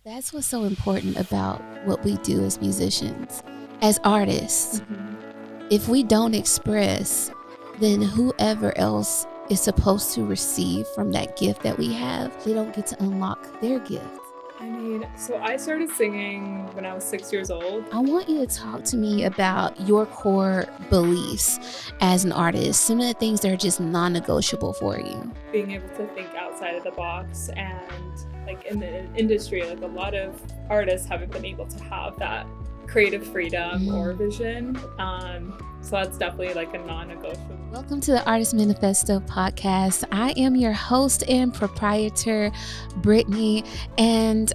That's what's so important about what we do as musicians, as artists. If we don't express, then whoever else is supposed to receive from that gift that we have, they don't get to unlock their gift. So I started singing when I was 6 years old. I want you to talk to me about your core beliefs as an artist, some of the things that are just non-negotiable for you. Being able to think outside of the box, and like in the industry, like a lot of artists haven't been able to have that creative freedom or vision. So that's definitely like a non-negotiable. Welcome to the Artists Manifesto Podcast. I am your host and proprietor, Brittneye, and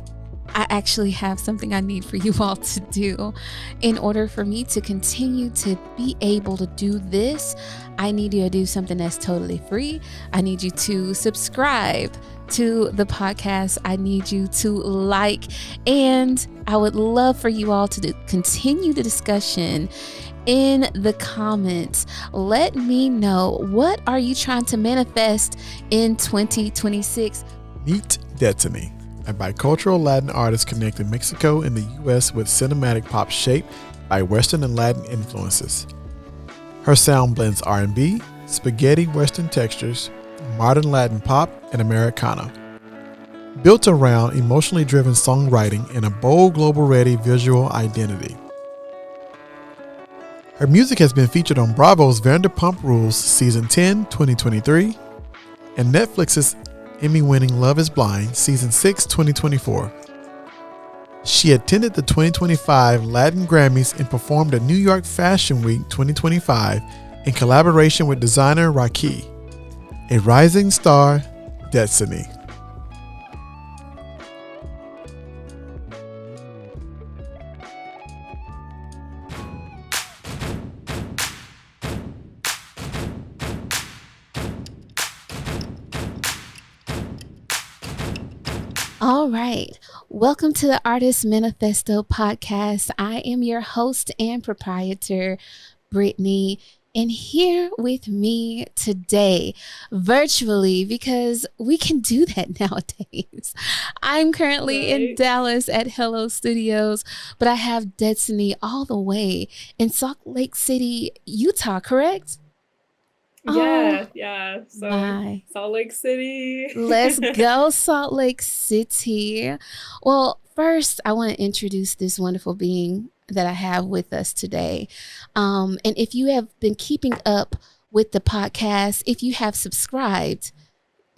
I actually have something I need for you all to do. In order for me to continue to be able to do this, I need you to do something that's totally free. I need you to subscribe to the podcast. I need you to like, and I would love for you all to continue the discussion in the comments. Let me know, what are you trying to manifest in 2026? Meet Detzany, a bicultural Latin artist connecting Mexico and the U.S. with cinematic pop shaped by Western and Latin influences. Her sound blends R&B, spaghetti Western textures, modern Latin pop, and Americana. Built around emotionally driven songwriting and a bold global-ready visual identity. Her music has been featured on Bravo's Vanderpump Rules Season 10, 2023, and Netflix's Emmy-winning Love is Blind Season 6, 2024. She attended the 2025 Latin Grammys and performed at New York Fashion Week 2025 in collaboration with designer Raki. A rising star, Detzany. All right. Welcome to the Artists Manifesto Podcast. I am your host and proprietor, Brittneye, and here with me today, virtually, because we can do that nowadays. I'm currently in Dallas at Hello Studios, but I have Detzany all the way in Salt Lake City, Utah, correct? Yeah. So my. Salt Lake City. Let's go, Salt Lake City. Well, first, I want to introduce this wonderful being that I have with us today. And if you have been keeping up with the podcast, if you have subscribed,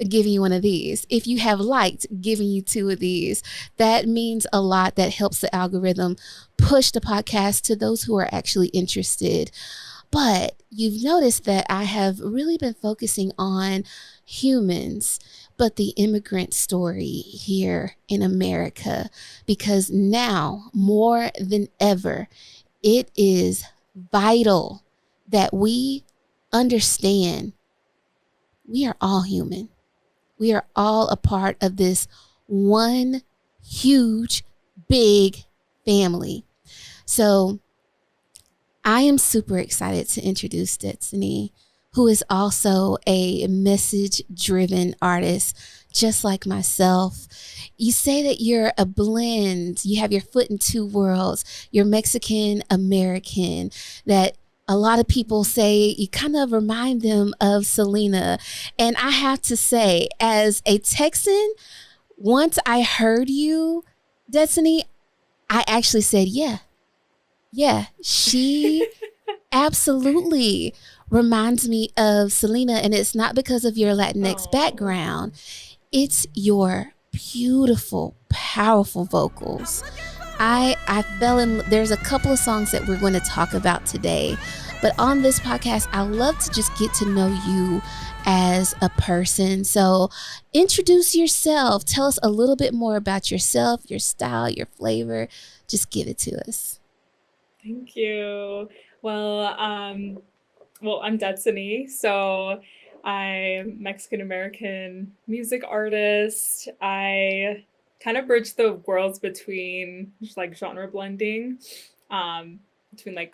giving you one of these. If you have liked, giving you two of these. That means a lot. That helps the algorithm push the podcast to those who are actually interested. But you've noticed that I have really been focusing on humans, but the immigrant story here in America, because now more than ever, it is vital that we understand we are all human. We are all a part of this one huge, big family. So I am super excited to introduce Detzany, who is also a message-driven artist, just like myself. You say that you're a blend. You have your foot in two worlds. You're Mexican-American, that a lot of people say you kind of remind them of Selena. And I have to say, as a Texan, once I heard you, Detzany, I actually said, yeah, she absolutely reminds me of Selena, and it's not because of your Latinx background. It's your beautiful, powerful vocals. There's a couple of songs that we're going to talk about today, but on this podcast, I love to just get to know you as a person. So introduce yourself. Tell us a little bit more about yourself, your style, your flavor. Just give it to us. Thank you. Well, I'm Detzany. So I'm Mexican-American music artist. I kind of bridge the worlds between like genre blending, between like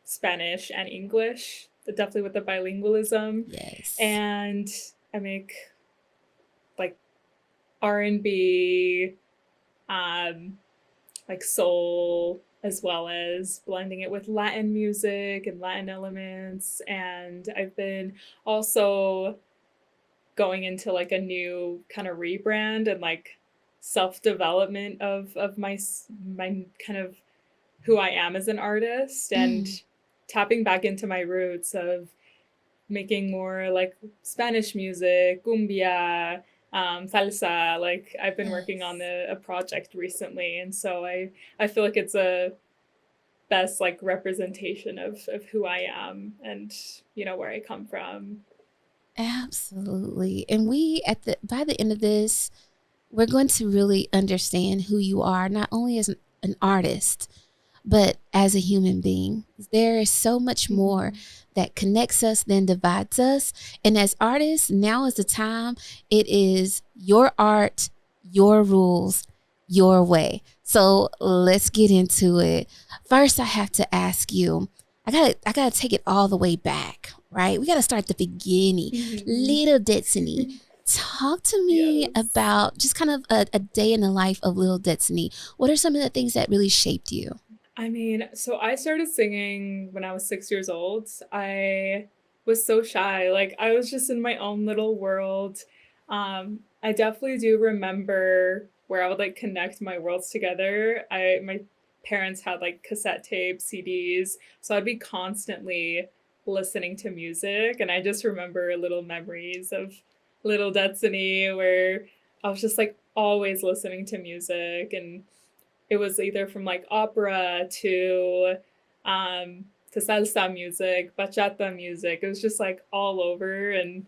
Spanish and English, definitely with the bilingualism. Yes. And I make like R&B, like soul, as well as blending it with Latin music and Latin elements. And I've been also going into like a new kind of rebrand and like self-development of my kind of who I am as an artist, and tapping back into my roots of making more like Spanish music, cumbia, salsa. Like I've been working on a project recently, and so I feel like it's a best like representation of who I am and where I come from. Absolutely. And we by the end of this, we're going to really understand who you are, not only as an artist, but as a human being. There is so much more that connects us than divides us. And as artists, now is the time. It is your art, your rules, your way. So let's get into it. First, I have to ask you, I gotta take it all the way back, right? We gotta start at the beginning. Little Detzany. Talk to me about just kind of a day in the life of little Detzany. What are some of the things that really shaped you? I mean, so I started singing when I was 6 years old. I was so shy. Like I was just in my own little world. I definitely do remember where I would like connect my worlds together. My parents had like cassette tapes, CDs, so I'd be constantly listening to music, and I just remember little memories of little Detzany where I was just like always listening to music, and it was either from like opera to salsa music, bachata music. It was just like all over, and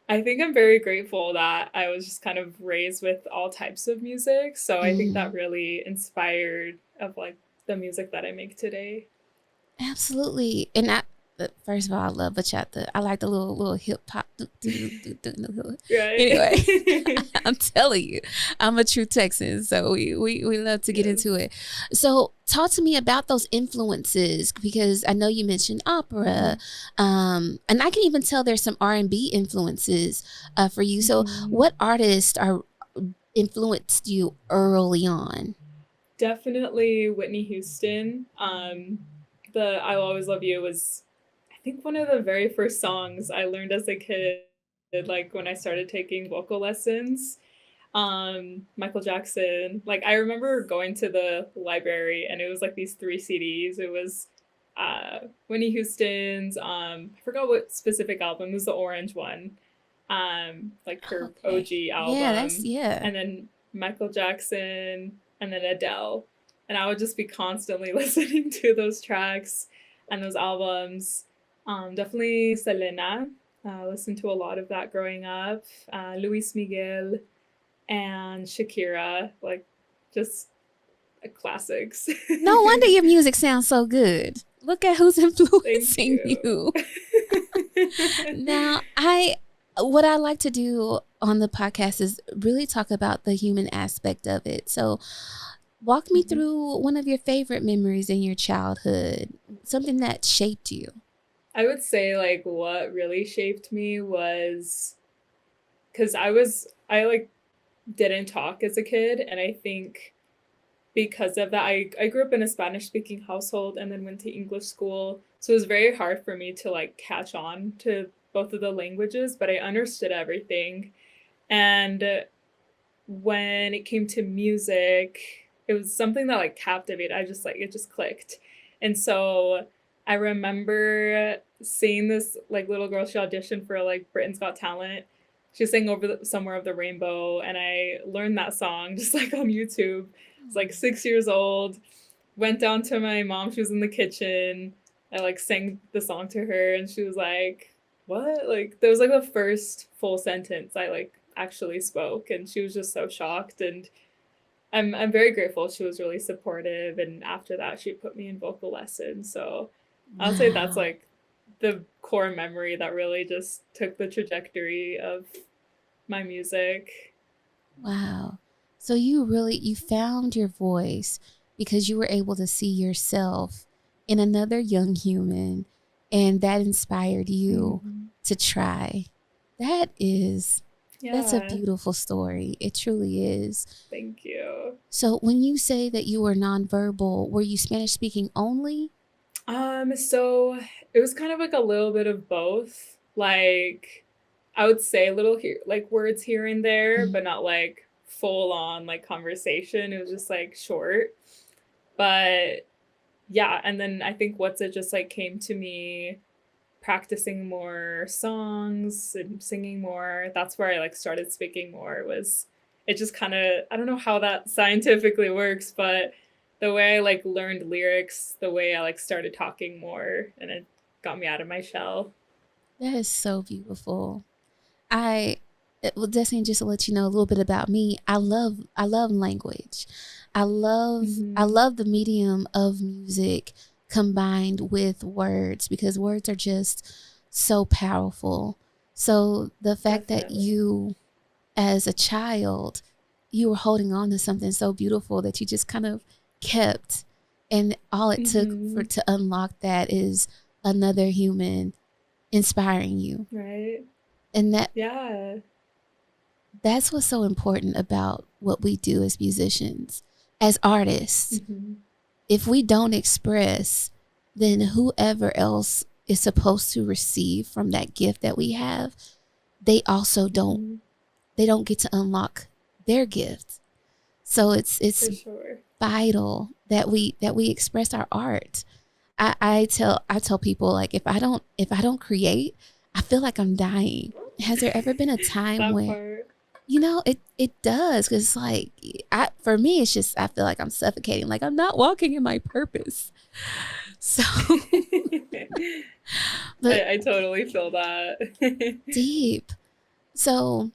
I think I'm very grateful that I was just kind of raised with all types of music. So I think that really inspired of like the music that I make today. Absolutely. And first of all, I love bachata. I like the little hip hop. Anyway, I'm telling you, I'm a true Texan, so we love to get into it. So talk to me about those influences, because I know you mentioned opera, and I can even tell there's some R&B influences for you. So what artists influenced you early on? Definitely Whitney Houston. The "I'll Always Love You" was, I think, one of the very first songs I learned as a kid, like when I started taking vocal lessons. Michael Jackson. Like I remember going to the library and it was like these 3 CDs. It was Whitney Houston's, I forgot what specific album, it was the orange one. Like her OG album. And then Michael Jackson, and then Adele. And I would just be constantly listening to those tracks and those albums. Definitely Selena. Listened to a lot of that growing up. Luis Miguel and Shakira, like just classics. No wonder your music sounds so good. Look at who's influencing you. Now, what I like to do on the podcast is really talk about the human aspect of it. So walk me through one of your favorite memories in your childhood, something that shaped you. I would say like what really shaped me was, because I like didn't talk as a kid, and I think because of that I grew up in a Spanish speaking household and then went to English school, so it was very hard for me to like catch on to both of the languages, but I understood everything. And when it came to music, it was something that like captivated. It just clicked. And so I remember seeing this like little girl, she auditioned for like Britain's Got Talent. She sang over Somewhere of the Rainbow, and I learned that song just like on YouTube. I was like 6 years old, went down to my mom, she was in the kitchen. I like sang the song to her and she was like, what? Like that was like the first full sentence I like actually spoke, and she was just so shocked. And I'm very grateful. She was really supportive, and after that she put me in vocal lessons. So I'll say that's like the core memory that really just took the trajectory of my music. Wow. So you found your voice because you were able to see yourself in another young human, and that inspired you to try. That is That's a Yeah. beautiful story. It truly is. Thank you. So when you say that you were nonverbal, were you Spanish speaking only? So it was kind of like a little bit of both. Like I would say a little here, like words here and there, Mhm. but not like full on like conversation. It was just like short. But yeah, and then I think what's it just like came to me practicing more songs and singing more. That's where I like started speaking more. It just kind of, I don't know how that scientifically works, but the way I like learned lyrics, the way I like started talking more, and it got me out of my shell. That is so beautiful. I well, Destiny, just to let you know a little bit about me, I love language. I Mm-hmm. love the medium of music combined with words because words are just so powerful. So the fact that Definitely. you as a child you were holding on to something so beautiful that you just kind of kept, and all it took for Mm-hmm. to unlock that is another human inspiring you. Right. And Yeah. that's what's so important about what we do as musicians, as artists. Mm-hmm. If we don't express, then whoever else is supposed to receive from that gift that we have, they also don't Mm-hmm. they don't get to unlock their gift. So it's For sure. vital that we express our art. I tell people, like, if I don't create, I feel like I'm dying. Has there ever been a time That where part. it does, because like for me it's just I feel like I'm suffocating, like I'm not walking in my purpose. So but I totally feel that. deep. So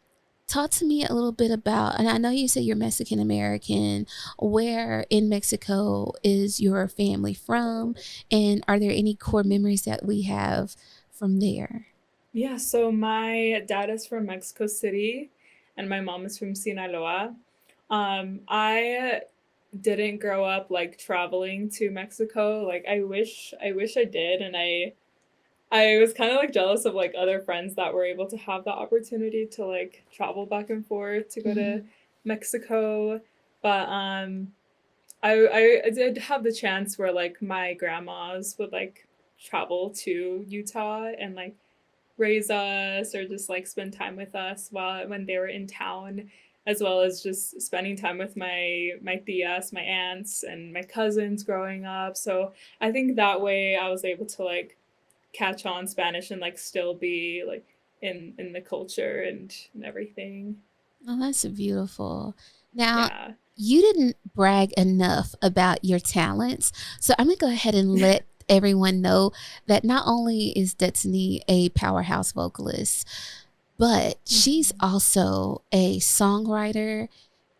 talk to me a little bit about, and I know you say you're Mexican American. Where in Mexico is your family from? And are there any core memories that we have from there? Yeah, so my dad is from Mexico City and my mom is from Sinaloa. I didn't grow up like traveling to Mexico. Like I wish I did, and I was kind of like jealous of like other friends that were able to have the opportunity to like travel back and forth to go to Mhm. Mexico. But I did have the chance where like my grandmas would like travel to Utah and like raise us or just like spend time with us while when they were in town, as well as just spending time with my tias, my aunts, and my cousins growing up. So I think that way I was able to like catch on Spanish and like still be like in the culture and everything. Oh, that's beautiful. Now, Yeah. you didn't brag enough about your talents. So I'm going to go ahead and let everyone know that not only is Detzany a powerhouse vocalist, but she's Mhm. also a songwriter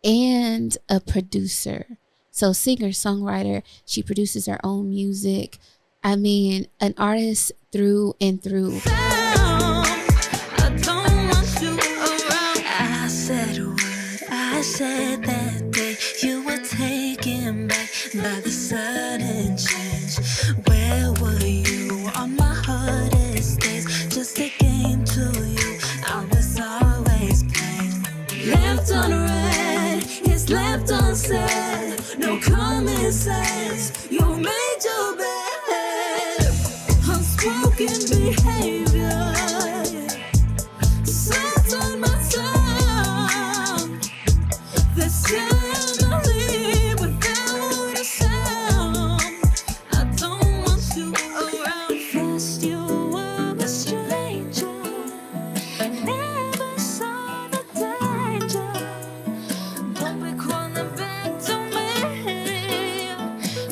and a producer. So, singer, songwriter, she produces her own music. I mean, an artist through and through. I don't want you around. I said what I said that day. You were taken back by the sudden change. Where were you on my hardest days? Just a game to you. I was always playing. Left unread, it's left unsaid. No common sense. You made your bed. Unspoken behavior. Sat on my tongue. The ceremony without a sound. I don't want you around. First you were a stranger. Never saw the danger. Don't be crawling back to me.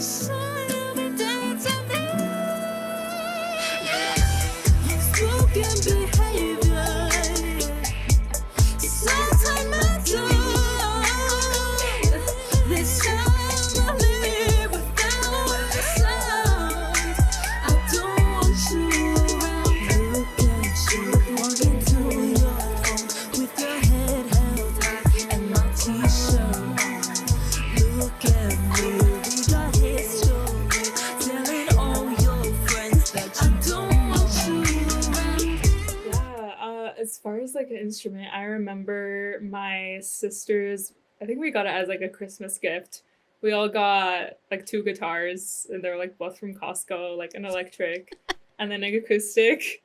So you'll be dead to me. Unspoken behavior. Sometimes I do. This time I live without a sound. I don't want you around. Look at you walking to your phone with your head held high and my t-shirt on. Look at me, we got history, telling all your friends that I don't want you around. Yeah. as far as like an instrument, I remember my sisters, I think we got it as like a Christmas gift. We all got like two guitars, and they were like both from Costco, like an electric and then an acoustic.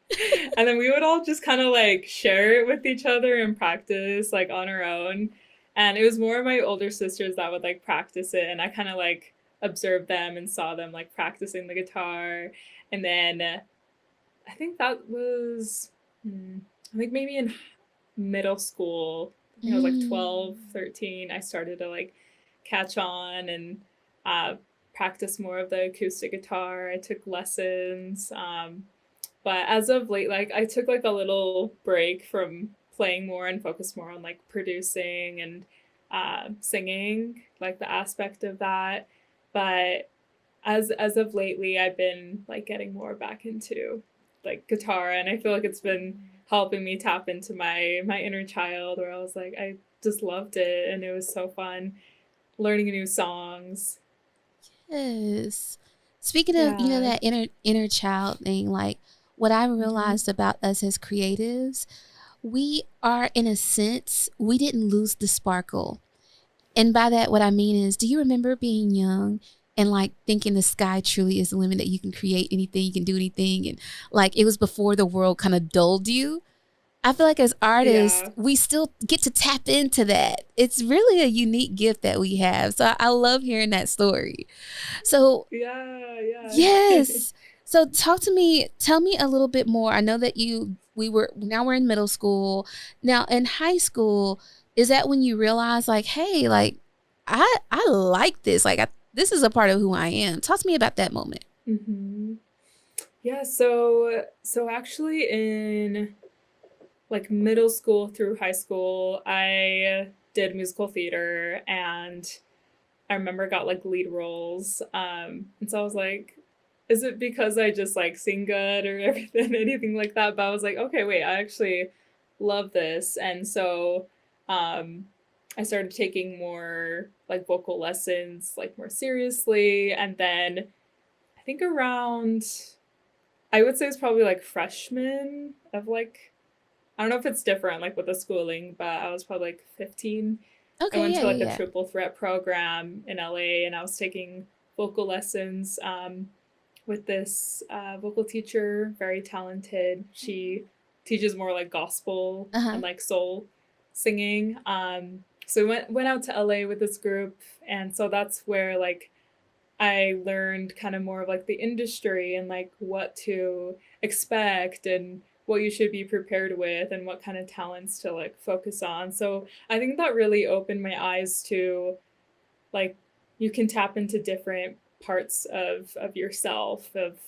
And then we would all just kind of like share it with each other and practice like on our own. And it was more of my older sisters that would like practice it, and I kind of like observed them and saw them like practicing the guitar. And then I think that was, I think maybe in middle school, I think I was like 12, 13, I started to like catch on and practice more of the acoustic guitar. I took lessons. But as of late, like I took like a little break from playing more and focused more on like producing and singing, like the aspect of that. But as of lately, I've been like getting more back into like guitar, and I feel like it's been helping me tap into my inner child, where I was like, I just loved it, and it was so fun learning new songs. Yes. Speaking of, Yeah. that inner child thing, like what I realized about us as creatives, we are, in a sense, we didn't lose the sparkle. And by that, what I mean is, do you remember being young and like thinking the sky truly is the limit, that you can create anything, you can do anything? And like it was before the world kind of dulled you. I feel like as artists, Yeah. we still get to tap into that. It's really a unique gift that we have. So I love hearing that story. So, Yeah. yes. So tell me a little bit more. I know that now we're in middle school. Now in high school, is that when you realize like, hey, like I like this. Like this is a part of who I am. Talk to me about that moment. Yeah, so actually in like middle school through high school, I did musical theater, and I remember got like lead roles. And so I was like, is it because I just like sing good or everything, anything like that? But I was like, okay, wait, I actually love this. And so I started taking more like vocal lessons, like more seriously. And then I think around, I would say it's probably like freshman of like, I don't know if it's different like with the schooling, but I was probably like 15. I Okay, went yeah, to like a yeah, triple threat program in LA, and I was taking vocal lessons with this vocal teacher, very talented. She teaches more like gospel yeah. and like soul singing. So we went out to LA with this group, and so that's where like I learned kind of more of like the industry and like what to expect and what you should be prepared with and what kind of talents to like focus on. So I think that really opened my eyes to like you can tap into different parts of yourself, of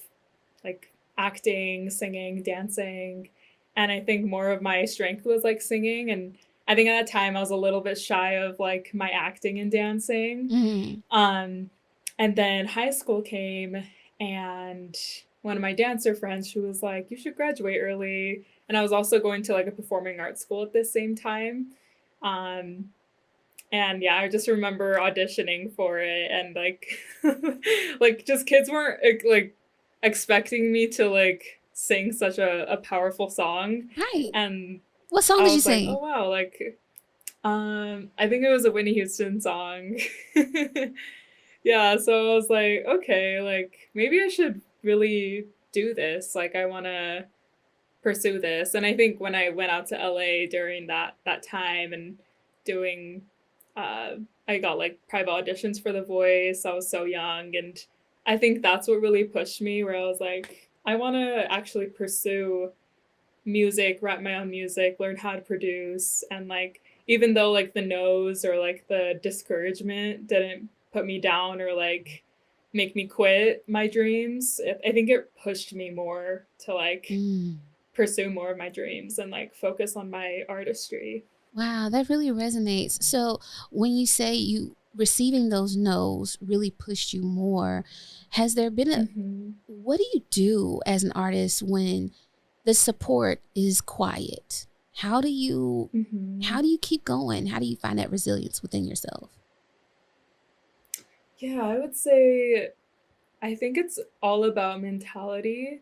like acting, singing, dancing. And I think more of my strength was like singing, and I think at that time I was a little bit shy of like my acting and dancing. Mm-hmm. And then high school came, and one of my dancer friends, she was like, you should graduate early. And I was also going to like a performing arts school at the same time. Um, and yeah, I just remember auditioning for it, and like, like just kids weren't like expecting me to like sing such a powerful song. Right. And What song I did you was like, sing? oh wow, like, I think it was a Whitney Houston song. Yeah, so I was like, okay, like maybe I should really do this. Like I want to pursue this. And I think when I went out to LA during that time and doing uh I got like private auditions for The Voice. I was so young, and I think that's what really pushed me, where I was like, I want to actually pursue music, write my own music, learn how to produce. And like even though like the no's or like the discouragement didn't put me down or like make me quit my dreams, I think it pushed me more to like Mm. pursue more of my dreams and like focus on my artistry. Wow, that really resonates. So when you say you receiving those no's really pushed you more, has there been Mm-hmm. what do you do as an artist when the support is quiet? How do you Mm-hmm. keep going? How do you find that resilience within yourself? Yeah, I would say I think it's all about mentality.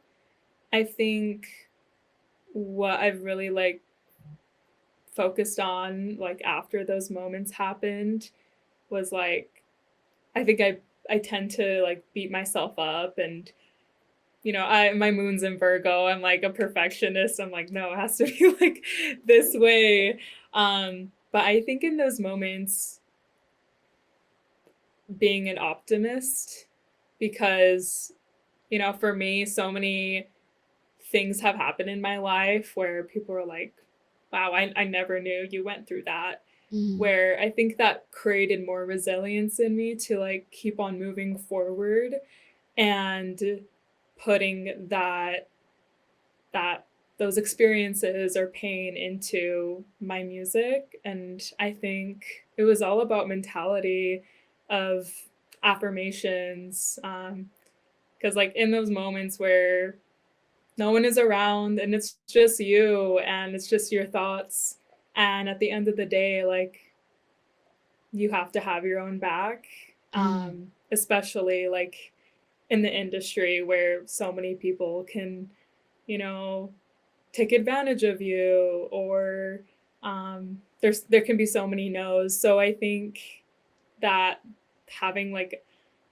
I think what I've really like focused on like after those moments happened was like, I think I tend to like beat myself up, and my moon's in Virgo. I'm like a perfectionist. I'm like, no, it has to be like this way. But I think in those moments, being an optimist, because for me, so many things have happened in my life where people are like, wow, I never knew you went through that. Where I think that created more resilience in me to like keep on moving forward and putting those experiences or pain into my music. And I think it was all about mentality of affirmations, because like in those moments where no one is around and it's just you and it's just your thoughts, and at the end of the day, like, you have to have your own back, especially like in the industry where so many people can take advantage of you, or there can be so many no's. So I think that having like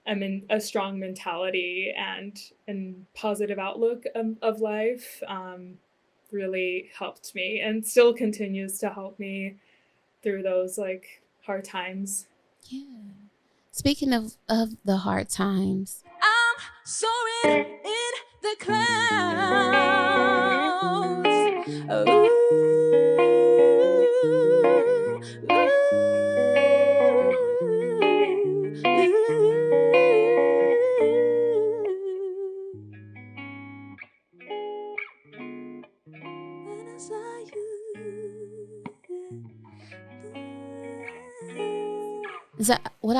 a strong mentality and positive outlook of life really helped me, and still continues to help me through those like hard times. Yeah. Speaking of the hard times, I'm soaring in the clouds. Ooh, when I saw you. is that what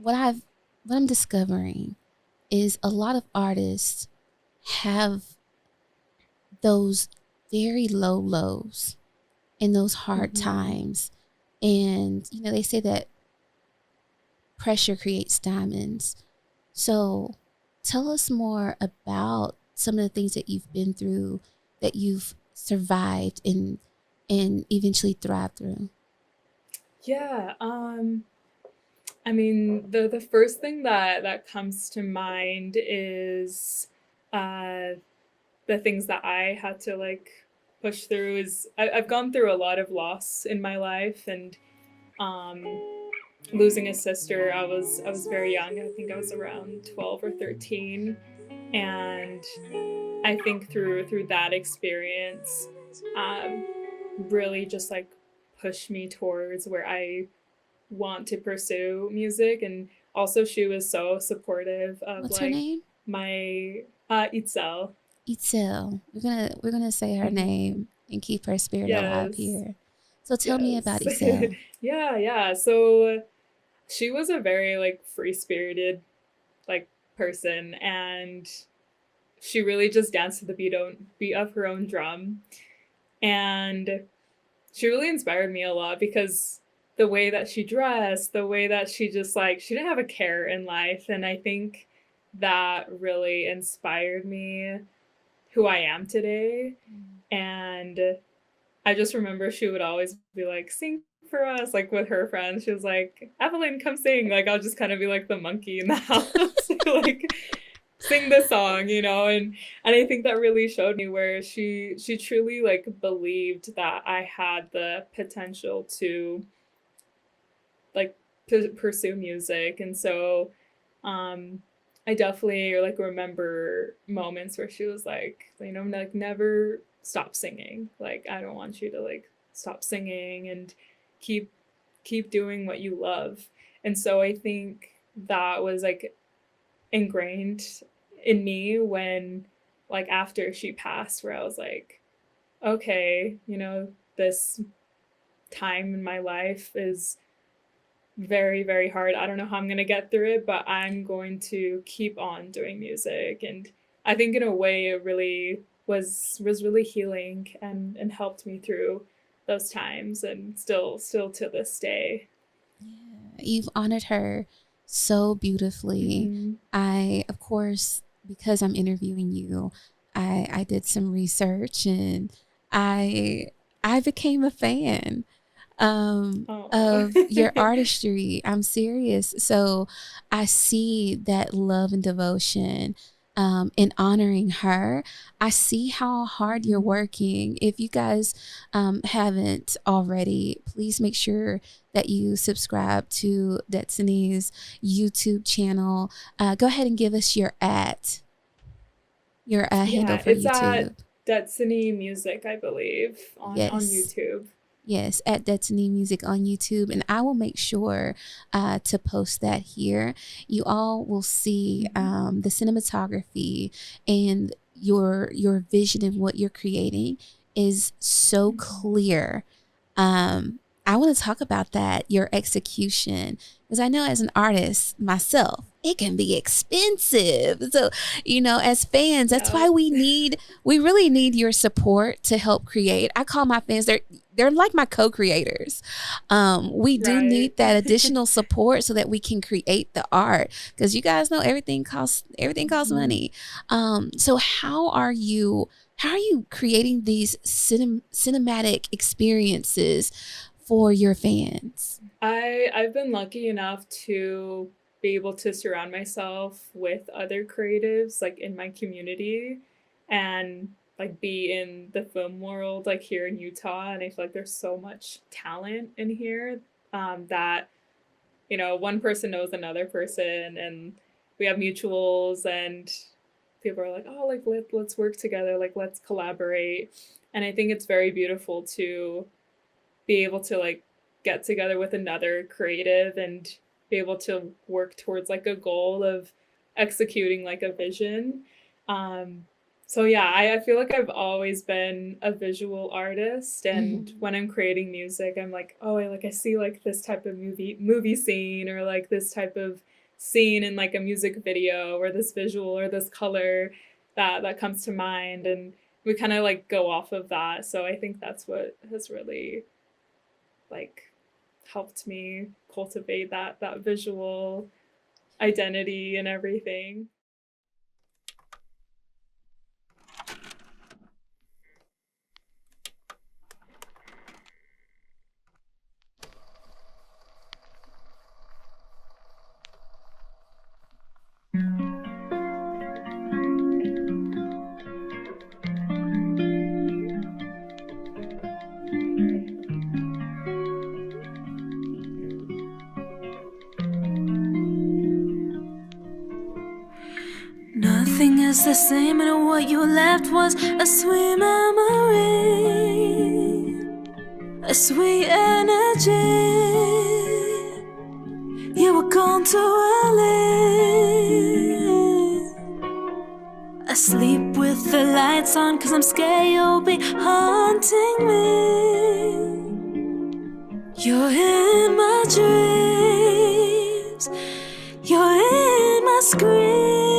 I'm discovering is a lot of artists have those very low lows and those hard times. And, they say that pressure creates diamonds. So tell us more about some of the things that you've been through, that you've survived and eventually thrived through. Yeah. I mean, the first thing that comes to mind is the things that I had to like push through. Is I've gone through a lot of loss in my life, and losing a sister. I was very young. I think I was around 12 or 13, and I think through that experience, really just like pushed me towards where I want to pursue music. And also she was so supportive of What's like her name? my Itzel. We're gonna say her name and keep her spirit alive here. So tell me about Itzel. Yeah. So she was a very like free-spirited like person, and she really just danced to the beat of her own drum. And she really inspired me a lot, because the way that she dressed, the way that she just like, she didn't have a care in life. And I think that really inspired me who I am today. And I just remember she would always be like, sing for us, like with her friends. She was like, Evelyn, come sing. Like, I'll just kind of be like the monkey in the house, like sing this song, and I think that really showed me where she truly like believed that I had the potential to like to pursue music. And so I definitely like remember moments where she was like, like, never stop singing. Like, I don't want you to like stop singing, and keep doing what you love. And so I think that was like ingrained in me when like after she passed, where I was like, okay, this time in my life is very, very hard. I don't know how I'm going to get through it, but I'm going to keep on doing music. And I think in a way it really was really healing and helped me through those times, and still to this day. Yeah, you've honored her so beautifully. I, of course, because I'm interviewing you, I did some research, and I I became a fan Oh. of your artistry. I'm serious. So I see that love and devotion in honoring her. I see how hard you're working. If you guys haven't already, please make sure that you subscribe to Detzany's YouTube channel. Go ahead and give us your handle Yeah, for it's at YouTube. Detzany Music, I believe, on Yes. YouTube. Yes, at Detzany Music on YouTube. And I will make sure to post that here. You all will see the cinematography and your vision and what you're creating is so clear. I want to talk about that, your execution, because I know as an artist myself, it can be expensive. So, as fans, that's why Yeah. we really need your support to help create. I call my fans, they're like my co-creators. We do Right. need that additional support so that we can create the art, because you guys know everything costs money. So how are you creating these cinematic experiences for your fans? I've been lucky enough to be able to surround myself with other creatives like in my community and like be in the film world like here in Utah, and I feel like there's so much talent in here that one person knows another person, and we have mutuals, and people are like, oh, like let's work together, like let's collaborate. And I think it's very beautiful to be able to like get together with another creative and be able to work towards like a goal of executing like a vision. um so yeah, I feel like I've always been a visual artist, and when I'm creating music, I'm like, oh, I see like this type of movie scene, or like this type of scene in like a music video, or this visual or this color that comes to mind, and we kind of like go off of that. So I think that's what has really like helped me cultivate that visual identity and everything. Nothing is the same, and what you left was a sweet memory, a sweet energy. You were gone too early. I sleep with the lights on, 'cause I'm scared you'll be haunting me. You're in my dreams, you're in my screams.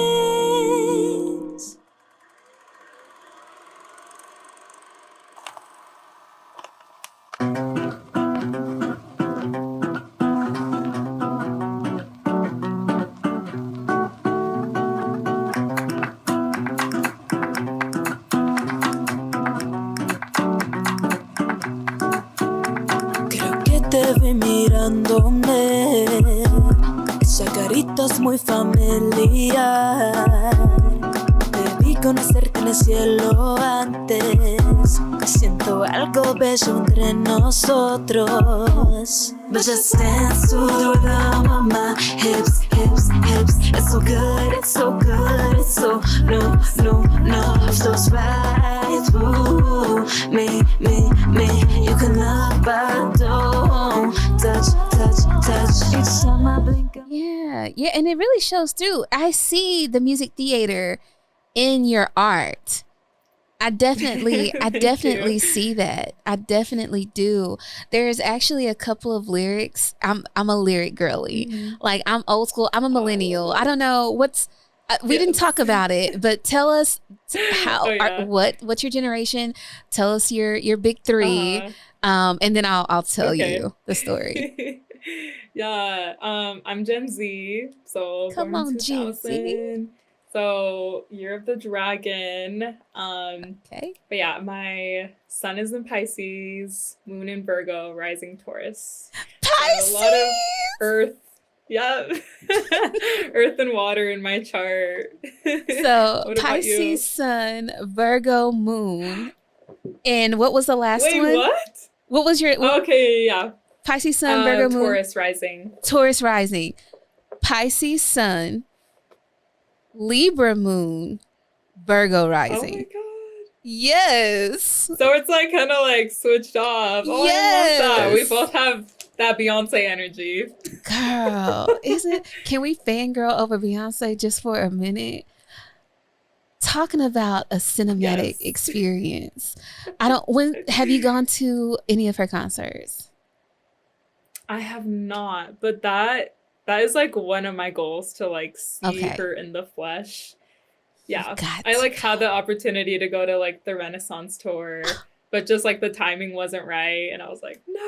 Creo que te vi mirándome, esa carita es muy familiar. Debí conocerte en el cielo antes. Siento algo bello entre nosotros. But just dance to the rhythm of my hips, hips, hips. It's so good, it's so good, it's so no, no, no. It flows right through me, me, me. You can look but don't touch, touch, touch. Each time I blink. Yeah, and it really shows through. I see the music theater in your art. I definitely see that. I definitely do. There's actually a couple of lyrics. I'm a lyric girly. Like, I'm old school. I'm a millennial. I don't know what's. We didn't talk about it, but tell us how. Oh, yeah. What's your generation? Tell us your big three, and then I'll tell Okay. you the story. Yeah, I'm Gen Z, so Come born in on, Gen Z. 2000. So Year of the Dragon. Okay. But yeah, my sun is in Pisces, moon in Virgo, rising Taurus. Pisces! So a lot of earth. Yeah. Earth and water in my chart. So What about you? Pisces sun, Virgo moon. And what was the last Wait, one? what? What was your Okay, yeah. Pisces sun, Virgo moon? Taurus rising. Taurus rising. Pisces sun, Libra moon, Virgo Oh my rising. god. Yes. So it's like kind of like switched off. Oh, I love that. We Yes. both have that Beyonce energy. Girl, can we fangirl over Beyonce just for a minute? Talking about a cinematic Yes. experience. Have you gone to any of her concerts? I have not, but that is like one of my goals to like see Okay. her in the flesh. Yeah. Got I like to had the opportunity to go to like the Renaissance tour, but just like the timing wasn't right and I was like, no.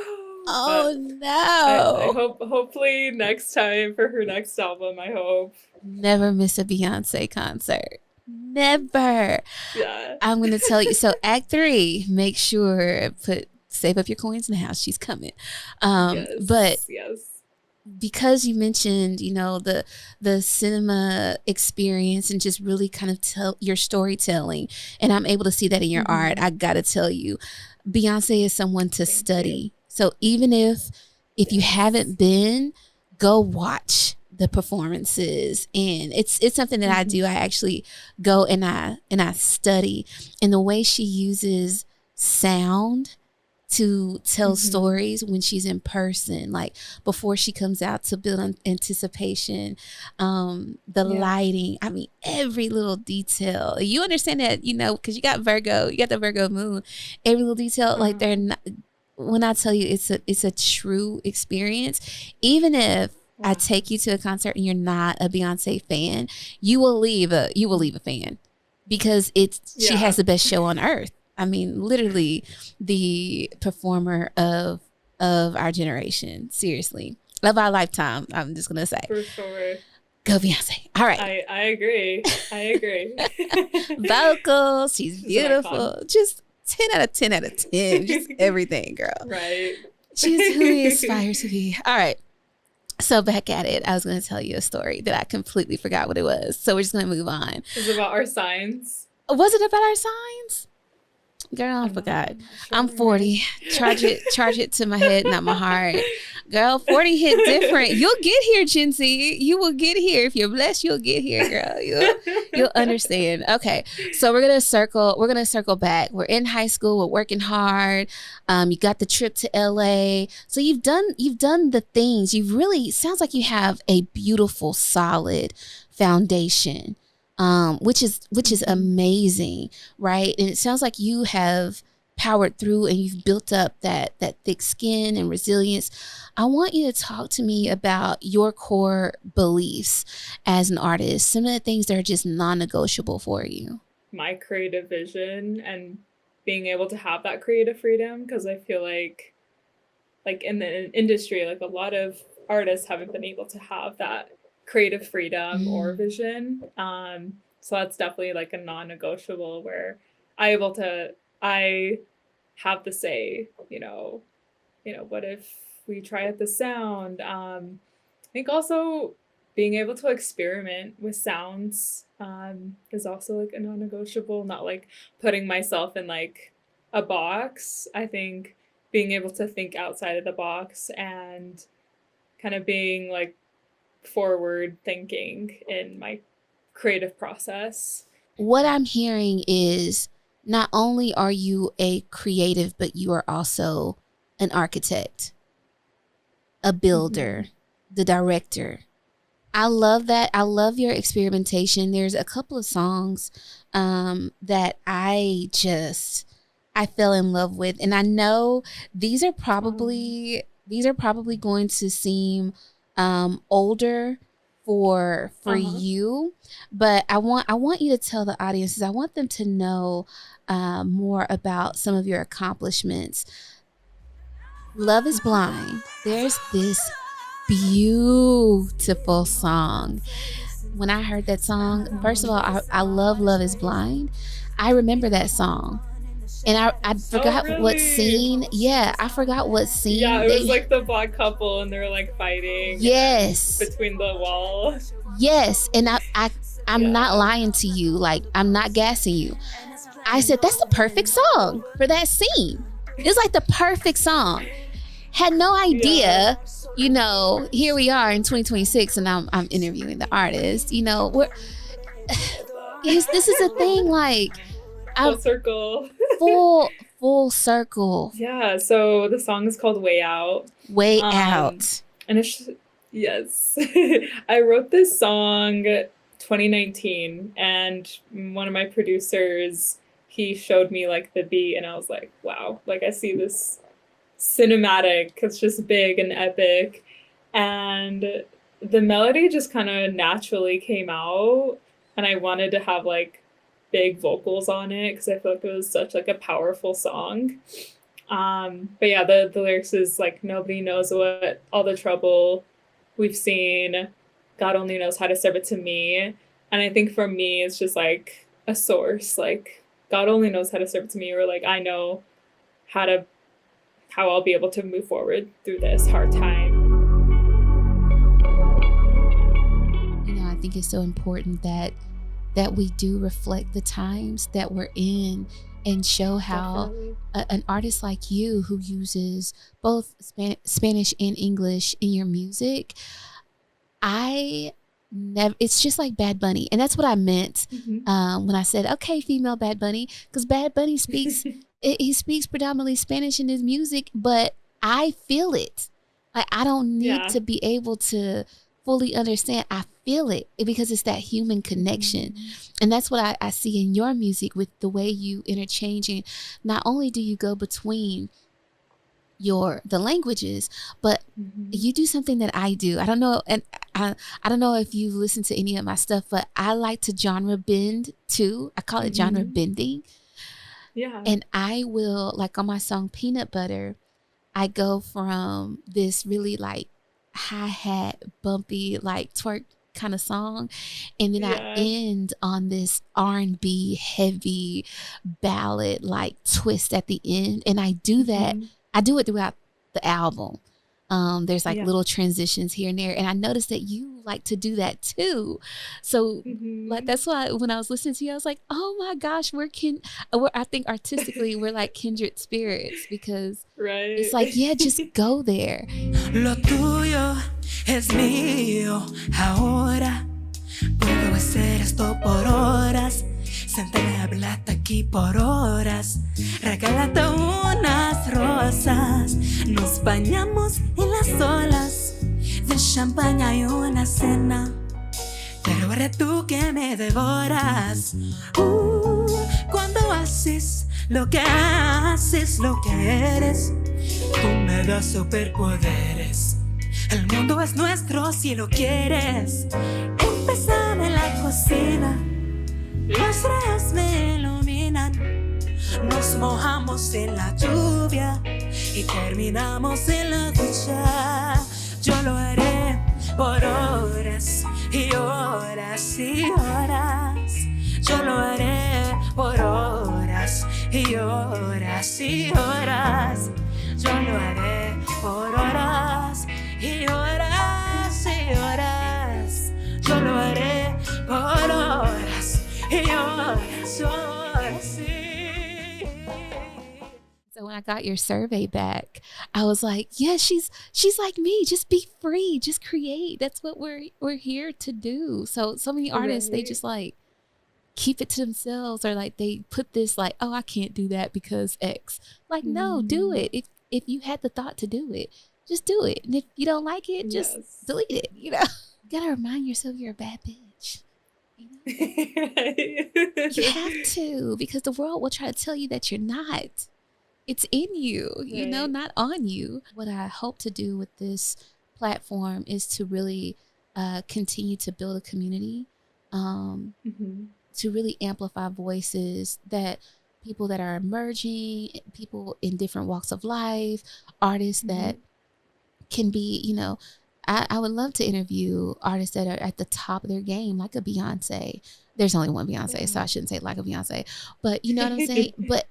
Oh But I no. hopefully next time for her next album, I hope. Never miss a Beyonce concert. Never. Yeah. I'm going to tell you. So Act 3, make sure, save up your coins in the house. She's coming. Yes. But yes. because you mentioned, the cinema experience and just really kind of tell your storytelling, and I'm able to see that in your art, I got to tell you, Beyonce is someone to Thank study. So even if you haven't been, go watch the performances, and it's something that I do. I actually go and I study, and the way she uses sound to tell stories when she's in person, like before she comes out, to build on anticipation, the lighting, I mean, every little detail. You understand that, because you got the Virgo moon, every little detail, like they're not, when I tell you it's a true experience, even if I take you to a concert and you're not a Beyonce fan, you will leave a fan, because she has the best show on earth. I mean, literally the performer of our generation, seriously, of our lifetime. I'm just gonna say, For sure. Go Beyonce. All right. I agree. Vocals, she's She's an beautiful. icon. Just 10 out of 10 out of 10. Just everything, girl. Right. She's who we aspire to be. All right. So back at it, I was going to tell you a story that I completely forgot what it was. So we're just going to move on. It's about our signs. Was it about our signs? Girl, I forgot. I'm 40. Charge it to my head, not my heart. Girl, 40 hit different. You'll get here, Gen Z. You will get here. If you're blessed, you'll get here, girl. You'll understand. Okay. So we're gonna circle back. We're in high school, we're working hard. You got the trip to LA. So you've done the things. You've really, sounds like you have a beautiful, solid foundation. Which is amazing, right? And it sounds like you have powered through and you've built up that thick skin and resilience. I want you to talk to me about your core beliefs as an artist, some of the things that are just non-negotiable for you. My creative vision and being able to have that creative freedom, because I feel like in the industry, like a lot of artists haven't been able to have that creative freedom or vision. So that's definitely like a non-negotiable, where I have to say, what if we try out the sound? I think also being able to experiment with sounds is also like a non-negotiable, not like putting myself in like a box. I think being able to think outside of the box and kind of being like forward thinking in my creative process. What I'm hearing is not only are you a creative, but you are also an architect, a builder, the director. I love that. I love your experimentation. There's a couple of songs that I fell in love with, and I know these are probably going to seem older for you, but I want you to tell the audiences, I want them to know more about some of your accomplishments. Love is Blind. There's this beautiful song when I heard that song, first of all, I love Love is Blind. I remember that song. And I forgot what scene. Yeah, I forgot what scene. Yeah, it was like the black couple and they were like fighting. Yes. Between the wall. Yes. And I'm not lying to you. Like, I'm not gassing you. I said, that's the perfect song for that scene. It's like the perfect song. Had no idea, you know, here we are in 2026 and I'm interviewing the artist. You know, this is a thing, like, full circle. full circle. Yeah, so the song is called Way Out. Way Out. And it's yes. I wrote this song 2019 and one of my producers, he showed me like the beat and I was like, wow, like I see this cinematic, it's just big and epic. And the melody just kind of naturally came out and I wanted to have like big vocals on it because I feel like it was such like a powerful song. But yeah, the lyrics is like, nobody knows what all the trouble we've seen. God only knows how to serve it to me. And I think for me, it's just like a source, like God only knows how to serve it to me, or like I know how I'll be able to move forward through this hard time. You know, I think it's so important that we do reflect the times that we're in and show how an artist like you who uses both Spanish and English in your music, it's just like Bad Bunny. And that's what I meant when I said, okay, female Bad Bunny, because Bad Bunny speaks, he speaks predominantly Spanish in his music, but I feel it. Like, I don't need to be able to fully understand. I feel it because it's that human connection. And that's what I see in your music with the way you interchange. And not only do you go between the languages, but you do something that I do. I don't know. And I don't know if you listen to any of my stuff, but I like to genre bend too. I call it genre bending. Yeah. And I will, like on my song Peanut Butter, I go from this really like hi-hat bumpy like twerk kind of song, and then I end on this R&B heavy ballad like twist at the end. And I do that. I do it throughout the album. There's like little transitions here and there, and I noticed that you like to do that too. So like that's why when I was listening to you, I was like, oh my gosh, I think artistically we're like kindred spirits, because it's like, yeah, just go there. Lo tuyo es mío ahora. Puedo hacer esto por horas. Sentarme a hablarte aquí por horas. Regálate unas rosas. Nos bañamos en las olas de champaña y una cena. Pero eres tú que me devoras. Cuando haces lo que eres, tú me das superpoderes. El mundo es nuestro si lo quieres. Empezar en la cocina. Los rayos me iluminan. Nos mojamos en la lluvia y terminamos en la ducha. Yo lo haré por horas y horas y horas. Yo lo haré por horas y horas y horas. Yo lo haré por horas y horas y horas. Yo lo haré por horas. So when I got your survey back, I was like, yeah, she's like me. Just be free. Just create. That's what we're here to do. So many artists, they just like keep it to themselves, or like they put this like, oh, I can't do that because X. Like, no, do it. If you had the thought to do it, just do it. And if you don't like it, just delete it. You know, you gotta remind yourself you're a bad bitch. You have to, because the world will try to tell you that you're not. It's in you, you know, not on you. What I hope to do with this platform is to really continue to build a community, to really amplify voices, that people that are emerging, people in different walks of life, artists that can be, you know, I would love to interview artists that are at the top of their game, like a Beyonce. There's only one Beyonce, so I shouldn't say like a Beyonce, but you know what I'm saying. But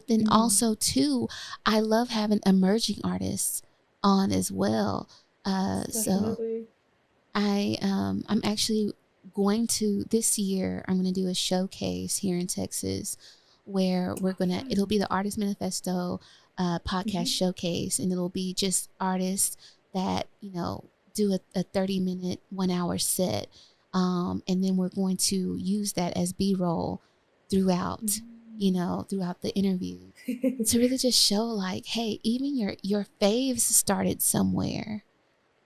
then Mhm. also too, I love having emerging artists on as well. So Definitely. I'm actually going to this year. I'm going to do a showcase here in Texas where it'll Fun. be the Artist Manifesto podcast Mhm. showcase, and it'll be just artists that do a 30-minute 1 hour set, and then we're going to use that as b-roll throughout Mm. throughout the interview to really just show like, hey, even your faves started somewhere,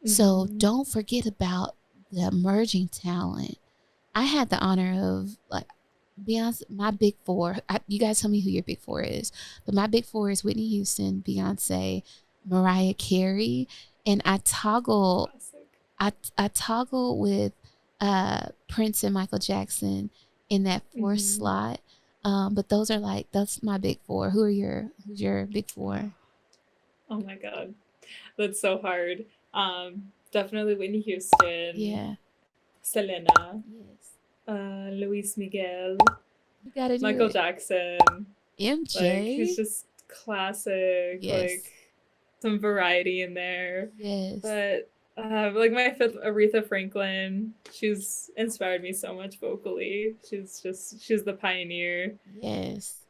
so Mhm. don't forget about the emerging talent. I had the honor of like Beyonce, my big four. You guys tell me who your big four is, but my big four is Whitney Houston, Beyonce, Mariah Carey, and Classic. I toggle with Prince and Michael Jackson in that fourth Mhm. slot. But that's my big four. Who's your big four? Oh my God. That's so hard. Definitely Whitney Houston, Yeah. Selena, Yes. Luis Miguel, You gotta do Michael it. Jackson. Like he's MJ. just classic. Like Yes. some variety in there. Yes. But like my fifth, Aretha Franklin. She's inspired me so much vocally. She's the pioneer. Yes.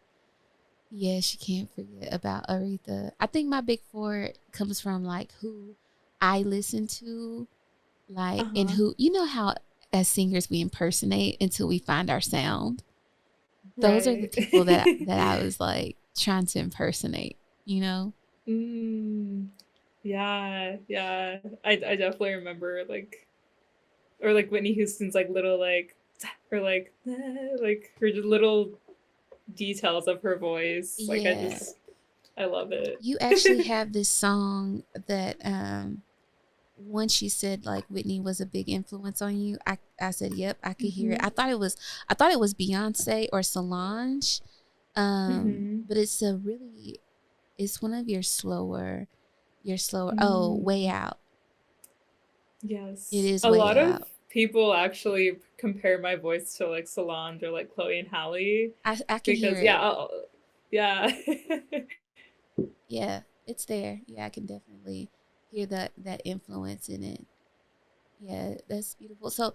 Yes, you can't forget about Aretha. I think my big four comes from like who I listen to, Uh like, and huh. who, how as singers we impersonate until we find our sound. Those are the Right. people that I was like trying to impersonate, you know? Mm, yeah, yeah. I definitely remember like or like Whitney Houston's like little like or like her just little details of her voice. Like Yeah. I love it. You actually have this song that once you said like Whitney was a big influence on you, I said, yep, I could hear it. Mhm. I thought it was Beyonce or Solange. Mhm. But it's one of your slower, oh, Way Mm. Out. It Yes. is A Way lot of Out. people actually compare my voice to like Solange or like Chloe and Halle I can hear because it. yeah. Yeah, it's there. Yeah, I can definitely hear that influence in it. Yeah, that's beautiful. So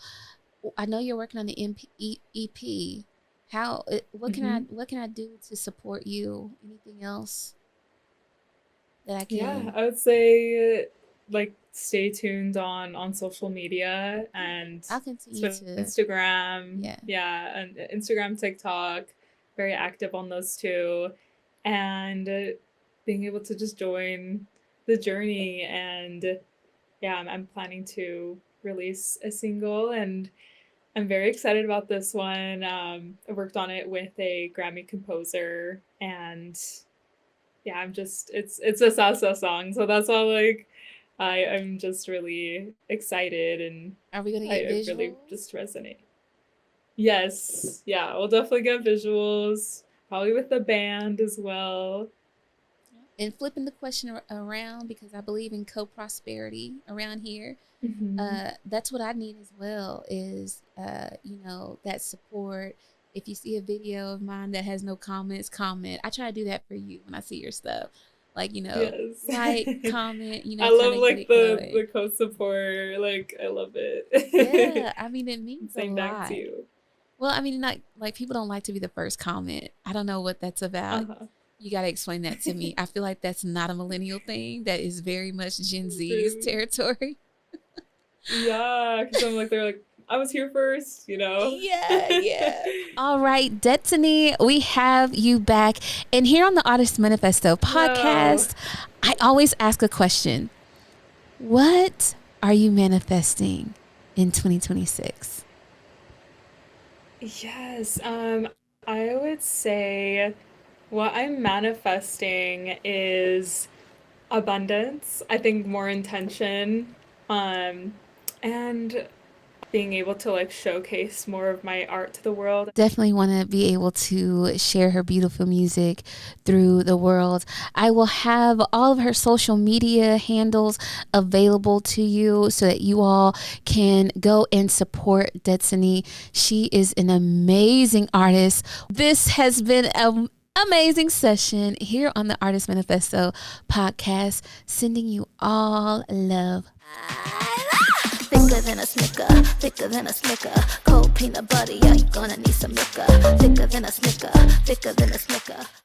I know you're working on the EP. Mhm. What can I do to support you? Anything else that I Yeah, can? I would say like stay tuned on social media Yeah, and I'll continue so to. Instagram, Yeah. yeah, and Instagram, TikTok, very active on those two, and being able to just join the journey. And yeah, I'm planning to release a single, and I'm very excited about this one. I worked on it with a Grammy composer, and yeah, it's a salsa song, so that's all like I'm just really excited and Are we gonna get I really visuals? just resonate. Yes, yeah, we'll definitely get visuals, probably with the band as well. And flipping the question around, because I believe in co-prosperity around here. Hmm. That's what I need as well is that support. If you see a video of mine that has no comments, comment. I try to do that for you when I see your stuff. Like, Yes. like, comment, I kind love of get like it going. the co support. Like I love it. Yeah, I mean it means a Same back to lot. you. Well, I mean, not like people don't like to be the first comment. I don't know what that's Uh about. huh. You got to explain that to me. I feel like that's not a millennial thing. That is very much Gen Z's territory. Yeah, because I'm like they're like I was here first, you know. Yeah, yeah. All right, Detzany, we have you back. And here on the Artists Manifesto Hello. podcast, I always ask a question. What are you manifesting in 2026? Yes. I would say what I'm manifesting is abundance. I think more intention. Um, and being able to like showcase more of my art to the world. Definitely want to be able to share her beautiful music through the world. I will have all of her social media handles available to you so that you all can go and support Detzany. She is an amazing artist. This has been an amazing session here on the Artists Manifesto Podcast. Sending you all love. Thicker than a snicker, thicker than a snicker. Cold peanut butter, yeah, you're gonna need some liquor. Thicker than a snicker, thicker than a snicker.